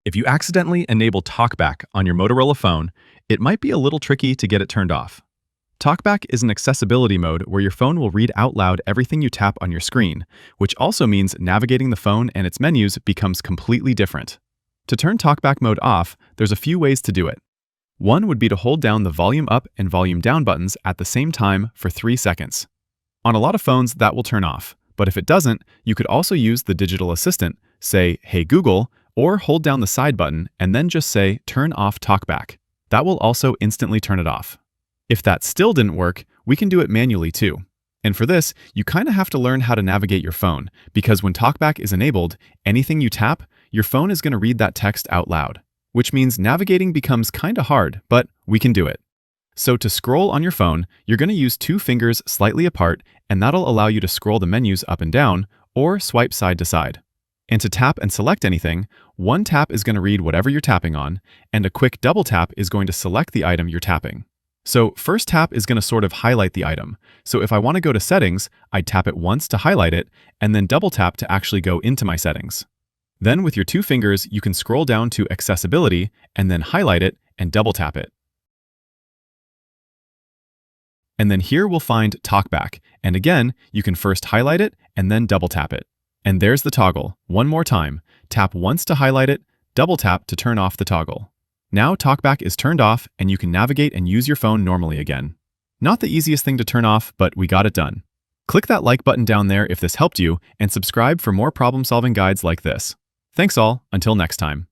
If you accidentally enable TalkBack on your Motorola phone, it might be a little tricky to get it turned off. TalkBack is an accessibility mode where your phone will read out loud everything you tap on your screen, which also means navigating the phone and its menus becomes completely different. To turn TalkBack mode off, there's a few ways to do it. One would be to hold down the volume up and volume down buttons at the same time for 3 seconds. On a lot of phones, that will turn off, but if it doesn't, you could also use the digital assistant, say, "Hey Google," or hold down the side button and then just say, "Turn off TalkBack." That will also instantly turn it off. If that still didn't work, we can do it manually too. And for this, you kind of have to learn how to navigate your phone, because when TalkBack is enabled, anything you tap, your phone is going to read that text out loud, which means navigating becomes kind of hard, but we can do it. So to scroll on your phone, you're going to use 2 fingers slightly apart, and that'll allow you to scroll the menus up and down, or swipe side to side. And to tap and select anything, 1 tap is going to read whatever you're tapping on, and a quick double tap is going to select the item you're tapping. So first tap is going to sort of highlight the item. So if I want to go to settings, I'd tap it once to highlight it, and then double tap to actually go into my settings. Then with your 2 fingers, you can scroll down to accessibility, and then highlight it and double tap it. And then here we'll find TalkBack, and again, you can first highlight it and then double tap it. And there's the toggle. One more time. Tap once to highlight it, double tap to turn off the toggle. Now TalkBack is turned off and you can navigate and use your phone normally again. Not the easiest thing to turn off, but we got it done. Click that like button down there if this helped you, and subscribe for more problem-solving guides like this. Thanks all, until next time.